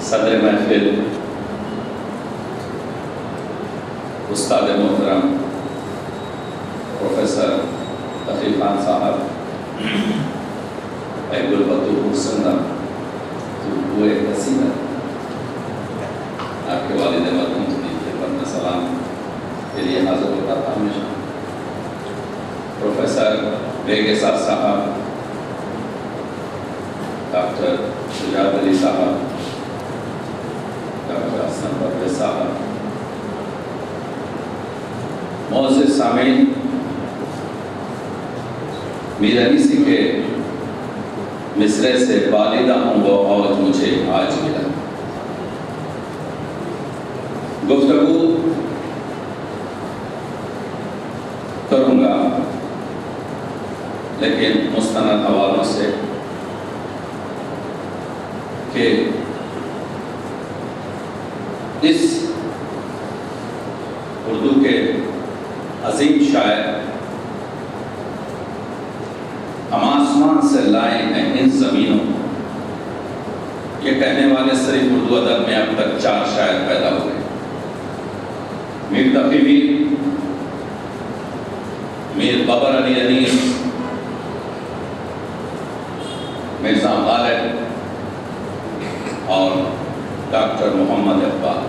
صدر محفل استاد محترم پروفیسر تقی خان صاحب ایب البطور حسندہ تو ایک قصیدہ آپ کے والد مرحوم کی خدمت میں سلام کے لیے حاضر ہوتا تھا ہمیشہ. پروفیسر بیگ احساس صاحب، ڈاکٹر شجاعت علی صاحب، ڈاکٹر حسن پرویز صاحب، معزز سامعین، میر انیسی کے مصرعے سے بالدہ ہوں وہ عود مجھے آج ملا. گفتگو کروں گا لیکن مستند حوالوں سے کہ اس اردو کے عظیم شاعر ہم آسمان سے لائے ہیں ان زمینوں. یہ کہنے والے صرف اردو ادب میں اب تک 4 شاعر پیدا ہوئے: میر تقی میر، میر بابر علی انیس، مرزا غالب اور ڈاکٹر محمد اقبال.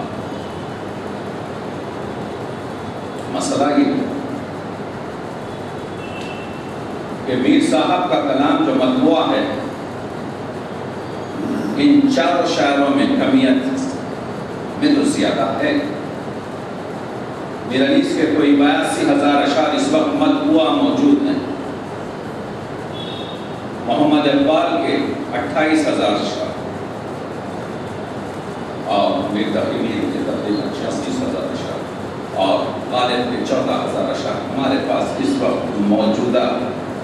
مسئلہ یہ کہ میر صاحب کا کلام جو مطبوع ہے ان 4 شاعروں میں کمیت میں تو زیادہ ہے. میر انیس کے کوئی 82,000 اشعار اس وقت مطبوع موجود ہیں. محمد اقبال کے 28,000 اشعار اور میر تقی میر کے تقریباً 86,000 اشعار اور غالب کے 14,000 اشعار ہمارے پاس اس وقت موجودہ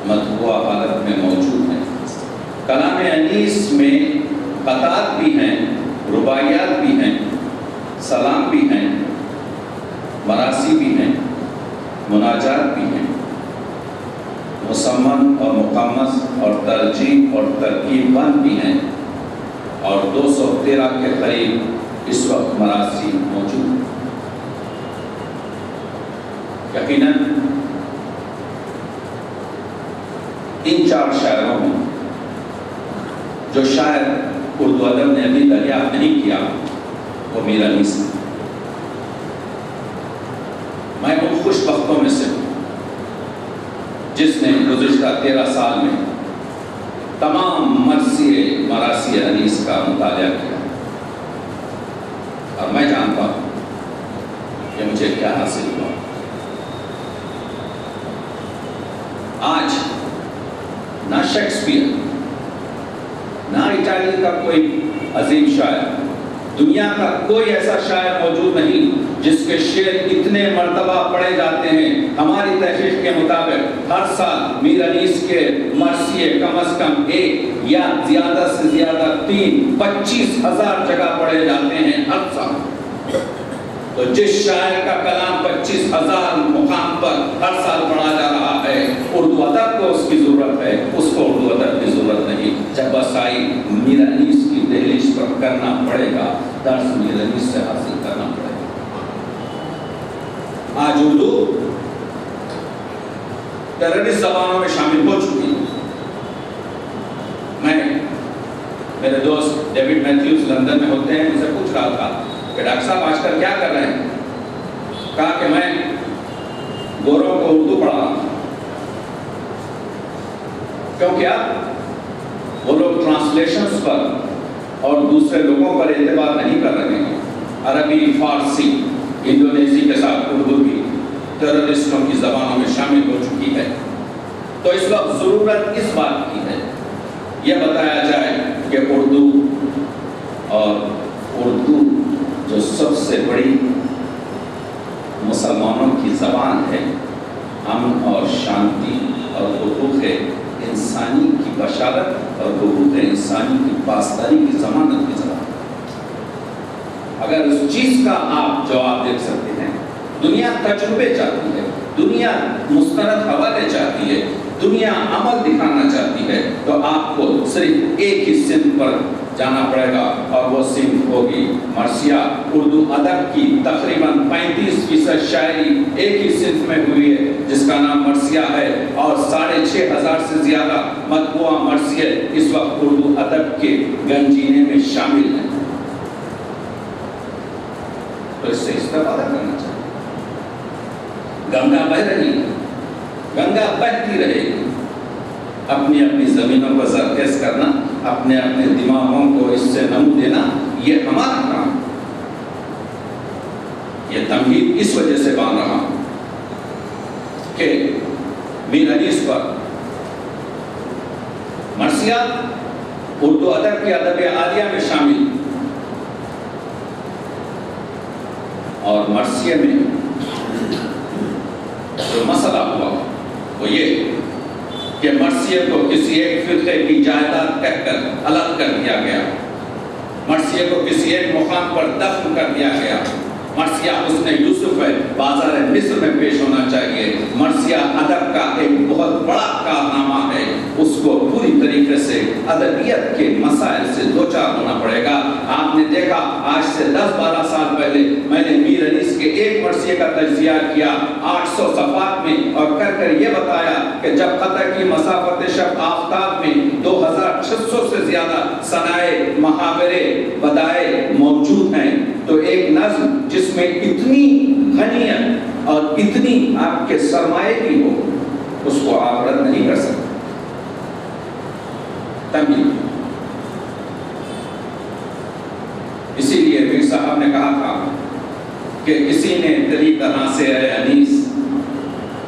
مطبوع حالت میں موجود ہیں. کلام انیس میں قطعات بھی ہیں، رباعیات بھی ہیں، سلام بھی ہیں، مراثی بھی ہیں، مناجات بھی ہیں، مسمن اور مقمص اور ترجیح اور ترکیب بند بھی ہیں اور 213 کے قریب اس وقت مراثی موجود ہیں. یقیناً ان 4 شاعروں میں جو شاعر اردو ادب نے ابھی دریافت نہیں کیا وہ میر انیس ہے. میں ان خوش بختوں میں سے ہوں جس نے گزشتہ 13 سال میں تمام مراثی انیس کا مطالعہ کیا اور میں جانتا ہوں کہ مجھے کیا حاصل ہوا. آج نہ شیکسپیئر نہ اٹالی کا کوئی عظیم شاعر، دنیا کا کوئی ایسا شاعر موجود نہیں جس کے شعر اتنے مرتبہ پڑھے جاتے ہیں. ہماری تحقیق کے مطابق ہر سال میر انیس کے مرثیے کم از کم 1 یا زیادہ سے زیادہ 25,000 جگہ پڑھے جاتے ہیں ہر سال. تو جس شاعر کا کلام 25,000 مقام پر ہر سال پڑھا جا رہا ہے، اردو ادب کو اس کی ضرورت ہے، اس کو اردو ادب کی ضرورت نہیں. جب بسائی میر انیس کی دہلیز پر کرنا پڑے گا، درس میر انیس سے حاصل کرنا پڑے گا. آج اردو ٹیررسٹ زبانوں میں شامل ہو چکی ہے. میں میرے دوست ڈیوڈ میتھیوز لندن میں ہوتے ہیں، ان سے پوچھ رہا تھا کہ ڈاکٹر صاحب آج کل کیا کر رہے ہیں؟ کہا کہ میں گوروں کو اردو پڑھا رہا ہوں. کیوں کیا؟ وہ لوگ ٹرانسلیشنز پر اور دوسرے لوگوں پر اعتبار نہیں کر رہے ہیں. عربی، فارسی، انڈونیزی کے ساتھ اردو بھی ٹیررسٹوں کی زبانوں میں شامل ہو چکی ہے. تو اس وقت ضرورت اس بات کی ہے یہ بتایا جائے کہ اردو جو سب سے بڑی مسلمانوں کی زبان ہے، امن اور شانتی اور حقوق انسانی کی بشارت اور حقوق انسانی کی پاسداری کی ضمانت کی زبان. اگر اس چیز کا آپ جواب دے سکتے ہیں، دنیا تجربے چاہتی ہے، دنیا مستند حوالے چاہتی ہے، دنیا عمل دکھانا چاہتی ہے تو آپ کو صرف ایک ہی صنف پر جانا پڑے گا اور وہ صنف ہوگی مرثیہ۔ اردو ادب کی تقریباً 35% شاعری ایک ہی صنف میں ہوئی ہے جس کا نام مرثیہ ہے، اور 6500 سے زیادہ مطبوعہ مرثیے اس وقت اردو ادب کے گنجینے میں شامل ہیں۔ تو اس سے استفادہ کرنا چاہیے۔ گنگا بہہ رہی ہے، گنگا بہتی رہے گی۔ اپنی اپنی زمینوں کو زرخیز کرنا، اپنے اپنے دماغوں کو اس سے نمو دینا، یہ ہمارا کام۔ یہ تمہید اس وجہ سے باندھ رہا ہوں کہ میر انیس پر مرثیہ اردو ادب کے ادب عالیہ میں شامل، اور مرثیے میں جو مسئلہ ہوا وہ یہ کہ مرثیے کو کسی ایک فرقے کی جائیداد کہہ کر الگ کر دیا گیا، مرثیے کو کسی ایک مقام پر دفن کر دیا گیا۔ مرثیہ حسن یوسف ہے، بازار مصر میں پیش ہونا چاہیے۔ مرثیہ ادب کا ایک بہت بڑا کارنامہ ہے، اس کو پوری طریقے سے ادبیت کے مسائل سے دوچار ہونا پڑے گا۔ آپ نے دیکھا آج سے 10-12 سال پہلے میں نے میر انیس کے ایک مرثیے کا تجزیہ کیا 800 صفحات میں، اور کر یہ بتایا کہ جب خطا کی مسافت شب آفتاب میں 2600 سے زیادہ صنائع، محاورے، بدائے موجود ہیں، تو ایک نظم جس میں اتنی غنیت اور اتنی آپ کے سرمایہ کی ہو، اس کو آپ رد نہیں کر سکتے۔ تمہیں اسی لیے میر صاحب نے کہا تھا کہ کسی نے تیری طرح سے اے انیس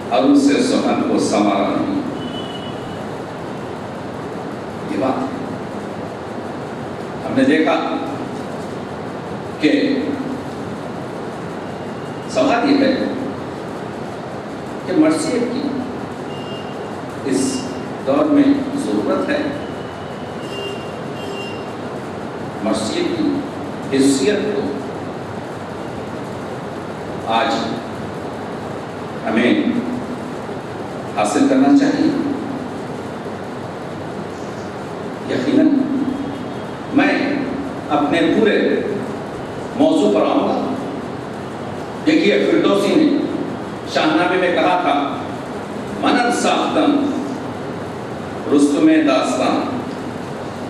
اور اس سے سخن کو سنوارا نہیں۔ یہ بات ہم نے دیکھا کہ سوال یہ ہے کہ مرثیے کی اس دور میں ضرورت ہے، مرثیے کی حیثیت کو آج ہمیں حاصل کرنا چاہیے۔ یقیناً میں اپنے پورے موضوع پر آؤں گا۔ دیکھیے فردوسی نے شاہنامے میں کہا تھا منن ساختم رستم داستان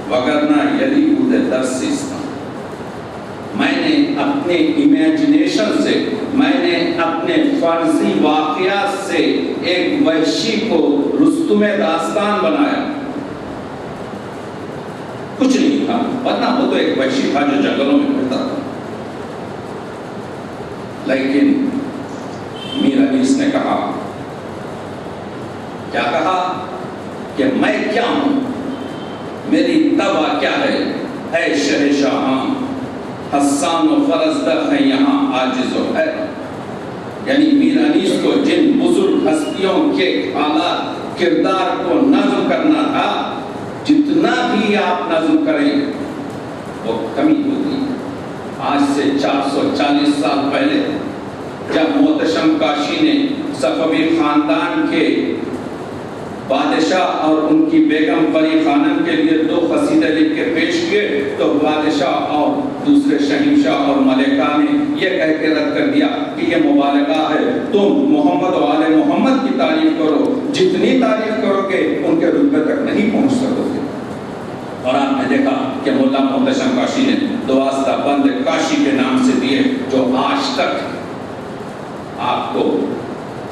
وگرنہ یلی بود درسیستان۔ میں نے اپنے امیجنیشن سے، میں نے اپنے فرضی واقعات سے ایک وحشی کو رستم داستان بنایا۔ کچھ نہیں تھا، ورنہ وہ تو ایک وحشی تھا جو جنگلوں میں پھرتا تھا۔ لیکن میر انیس نے کہا، کیا کہا کہ میں کیا ہوں، میری طبع کیا ہے، اے شہنشاہاں حسان و فرزدق ہیں یہاں عاجز و حیران۔ یعنی میر انیس کو جن بزرگ ہستیوں کے حالات کردار کو نظم کرنا تھا، جتنا بھی آپ نظم کریں وہ کمی ہوتی ہے۔ آج سے 440 سال پہلے جب محتشم کاشی نے صفوی خاندان کے بادشاہ اور ان کی بیگم پری خانم کے لیے 2 قصیدے لکھ کے پیش کیے، تو بادشاہ اور دوسرے شہنشاہ اور ملکہ نے یہ کہہ کے رد کر دیا کہ یہ مبالغہ ہے، تم محمد و آل محمد کی تعریف کرو، جتنی تعریف کرو گے ان کے رتبے تک نہیں پہنچ سکو گے۔ اور آپ نے دیکھا کہ مولا محتشم کاشی نے 12 بند کاشی کے نام سے دیے، جو آج تک آپ کو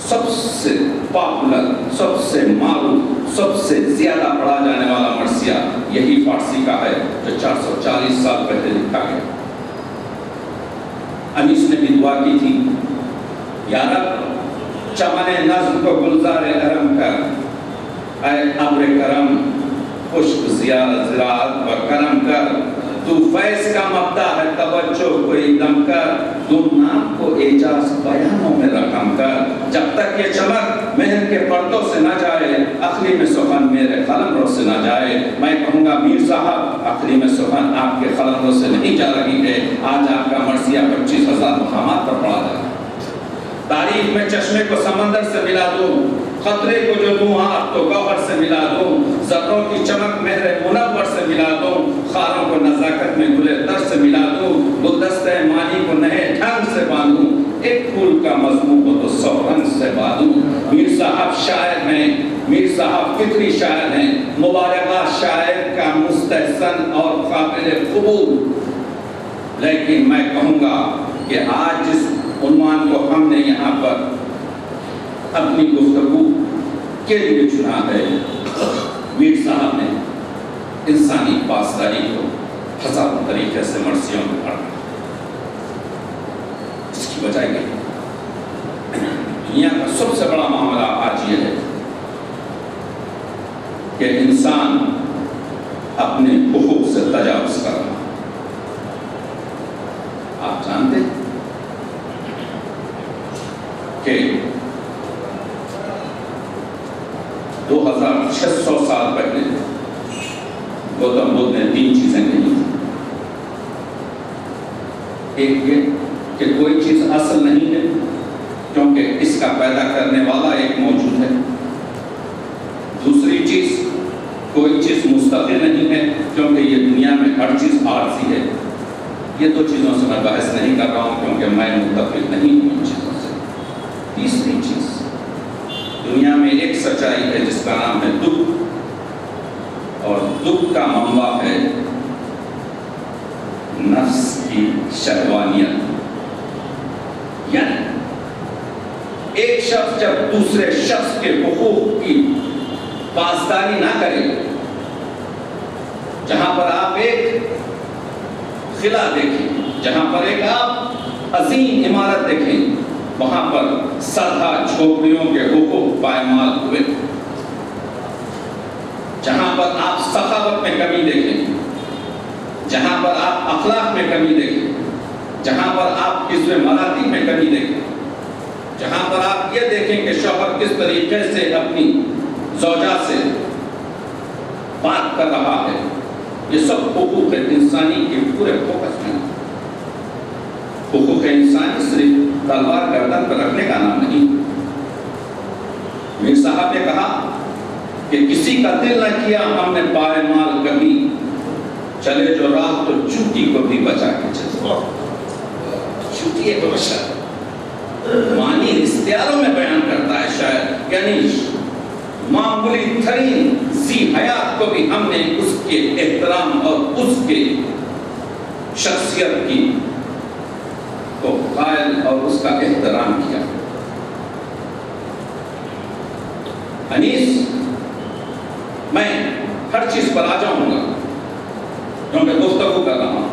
سب سے پاپولر، سب سے معروف، سب سے زیادہ پڑھا جانے والا مرثیہ یہی فارسی کا ہے جو 440 سال پہلے لکھا گیا۔ انیس نے بھی دعا کی تھی، یا رب چمن نظم کو گلزار ارم کر، اے ابر کرم خشک زراعت و کرم کر، تو فیض کا مبدا ہے توجہ کوئی دم کر، تم نام کو اعجاز بیانوں میں رقم کر، جب تک یہ چمک مہر کے پردوں سے نہ جائے، اخلی میں سخن میرے قلمرو سے نہ جائے۔ میں کہوں گا میر صاحب، اخلی میں سخن آپ کے قلمرو سے نہیں جا رہی ہے، آج آپ کا مرثیہ 25,000 مقامات پر پڑھا جا رہا ہے۔ تاریخ میں چشمے کو سمندر سے ملا دوں، خطرے کو جو دوں آپ تو گوہر سے ملا دوں، ذروں کی چمک مہر منور سے ملا دوں، خاروں کو نزاکت میں گلے در سے ملا دوں، گلدستہ مانی کو نئے ڈھنگ سے باندھوں، ایک پھول کا مضمون کو تو 100 رنگ سے باندھوں۔ میر صاحب شاعر ہیں، میر صاحب فطری شاعر ہیں، مبالغہ شاعر کا مستحسن اور قابل قبول، لیکن میں کہوں گا کہ آج جس عنوان کو ہم نے یہاں پر اپنی گفتگو کے لیے چنا ہے، میر صاحب نے انسانی پاسداری کو ہزاروں طریقے سے مرثیوں میں پڑھا۔ اس کی وجہ یہ دنیا کا سب سے بڑا معاملہ آج یہ ہے کہ انسان اپنے حقوق سے تجاوز کر رہا ہے۔ آپ جانتے ہیں کہ 2600 سال پہلے گوتم بدھ نے 3 چیزیں کہی تھیں۔ ایک یہ کہ کوئی چیز اصل نہیں ہے کیونکہ اس کا پیدا کرنے والا ایک موجود ہے۔ دوسری چیز، کوئی چیز مستقل نہیں ہے کیونکہ یہ دنیا میں ہر چیز عارضی ہے۔ یہ 2 چیزوں سے میں بحث نہیں کر رہا ہوں کیونکہ میں متفق نہیں ہوں ان چیزوں سے۔ تیسری چیز، دنیا میں ایک سچائی ہے جس کا نام ہے دکھ، اور دکھ کا منبع ہے نفس کی شہوانیت۔ یعنی ایک شخص جب دوسرے شخص کے حقوق کی پاسداری نہ کرے، جہاں پر آپ ایک قلعہ دیکھیں، جہاں پر ایک آپ عظیم عمارت دیکھیں، وہاں پر سرحا جھوپڑیوں کے حقوق پائمال ہوئے۔ جہاں پر آپ سخاوت میں کمی دیکھیں، جہاں پر آپ اخلاق میں کمی دیکھیں، جہاں پر آپ حزب مراتب میں کمی دیکھیں، جہاں پر آپ یہ دیکھیں کہ شوہر کس طریقے سے اپنی زوجہ سے بات کر رہا ہے، یہ سب حقوق انسانی کے پورے فوکس میں۔ حقوق انسانی صرف تلوار گردن پر رکھنے کا نام نہیں۔ میر صاحب نے کہا کہ کسی کا دل نہ کیا ہم نے پائمال کبھی، چلے جو راہ تو چوٹی کو بھی بچا کے چلے۔ چوٹی ایک بشر معنی اختیاروں میں بیان کرتا ہے شاید، یعنی معمولی ترین ذی حیات کو بھی ہم نے اس کے احترام اور اس کے شخصیت کی کو قائل اور اس کا احترام کیا۔ انیس، میں ہر چیز پر آ جاؤں گا کیونکہ گفتگو کر رہا ہوں۔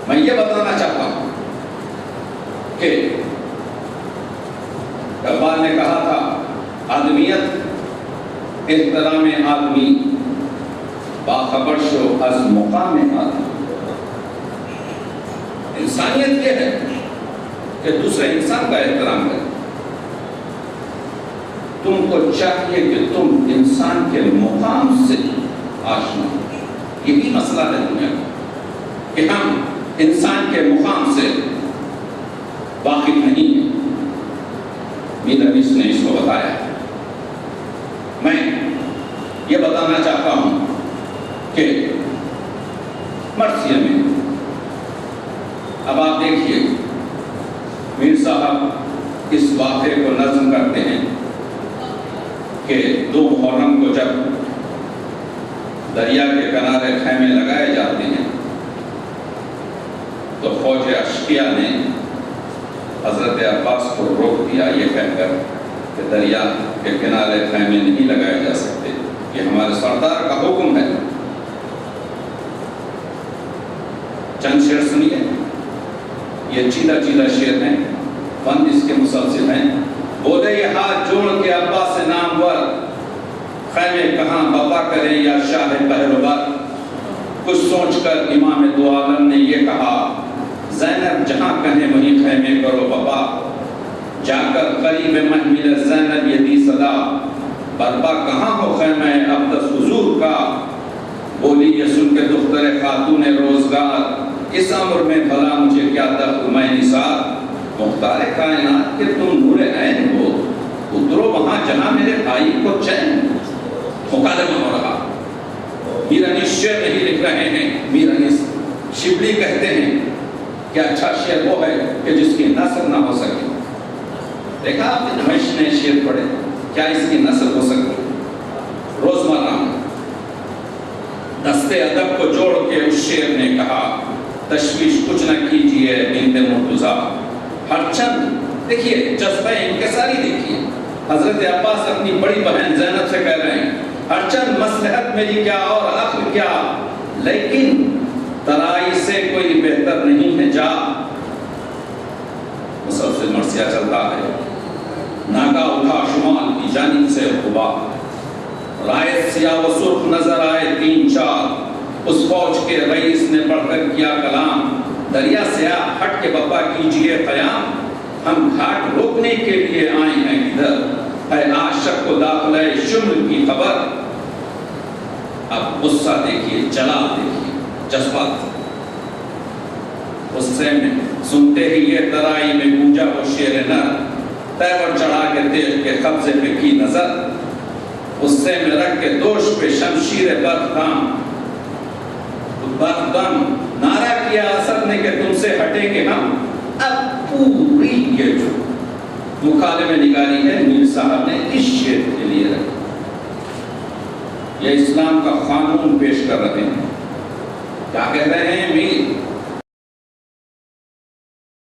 میں یہ بتانا چاہتا ہوں کہ اقبال نے کہا تھا، آدمیت احترام آدمی، باخبر شو از مقام آدمی۔ انسانیت یہ ہے کہ دوسرے انسان کا احترام کرے۔ تم کو چاہیے کہ تم انسان کے مقام سے آشنا ہو۔ یہ بھی مسئلہ ہے دنیا کا کہ ہم انسان کے مقام سے واقف نہیں ہیں۔ میر انیس نے اس کو بتایا۔ میں یہ بتانا چاہتا ہوں کہ مرثیہ میں اب آپ دیکھیے، میر صاحب اس واقعے کو نظم کرتے ہیں کہ 2 محرم کو جب دریا کے کنارے خیمے لگائے جاتے ہیں تو فوج اشقیہ نے حضرت عباس کو روک دیا یہ کہہ کر کہ دریا کے کنارے خیمے نہیں لگائے جا سکتے، یہ ہمارے سردار کا حکم ہے۔ چند شعر سنیے، یہ چیدہ چیدہ شعر ہیں، بند اس کے مسلسل ہیں۔ بولے یہ ہاتھ جوڑ کے عباس سے نامور، خیمے کہاں بابا کریں یا شاہ پہلوبر۔ کچھ سوچ کر امام دو عالم نے یہ کہا، زینب جہاں کہیں وہیں خیمے کرو بابا۔ جا کر قریب محمل زینب یہ دی صدا، برپا کہاں ہو خیمہ اقدس حضور کا۔ بولی یہ سن کے دختر خاتون روزگار، اس عمر میں بھلا مجھے کیا دخل میں نثار۔ مختار کائنات کے تم نور عین ہو، اترو وہاں جہاں میرے بھائی کو چین مکالمہ ہو رہا. میر انیس شعر نہیں لکھ رہے ہیں. میر انیس شبلی کہتے ہیں کہ اچھا شعر وہ ہے کہ جس کی نثر نہ ہو سکے. دیکھا آپ نے دمشق نے شعر پڑھے, کیا اس کی نثر ہو سکتی؟ روزمرہ میں دستے ادب کو جوڑ کے اس شعر نے کہا, تشویش کچھ نہ کیجئے بنت مرتضیٰ. ہر چند دیکھیے جذبہ انکساری دیکھیے. حضرت عباس اپنی بڑی بہن زینب سے کہہ رہے ہیں ہر چند مصلحت میری کیا اور عقل کیا, لیکن ترائی سے کوئی بہتر نہیں ہے جا. مسلسل مرثیہ چلتا ہے. ناگا اٹھا شمال کی جانب سے قبا, رائے سیاہ و سرخ نظر آئے تین چار. اس فوج کے رئیس نے پڑھ کر کیا کلام, دریا سیاہ ہٹ کے بپا کیجئے قیام. ہم گھاٹ روکنے کے لیے آئے ہیں ادھر, اے عاشق کو داخلہ شمل کی خبر. اب غصہ دیکھیے, جلال دیکھیے, جذبات. غصے میں سنتے ہی یہ ترائی میں گونجا وہ شیر نر, تیور چڑھا کے تیغ کے قبضے پہ کی نظر. غصے میں رکھ کے دوش پہ شمشیر برخدام نعرہ کیا اسد نے کہ تم سے ہٹیں گے ہم. اب پوری یہ جو مکالمہ نگاری ہے میر صاحب نے اس شعر کے لیے رکھی. یہ اسلام کا قانون پیش کر رہے ہیں. کیا کہہ رہے ہیں میر؟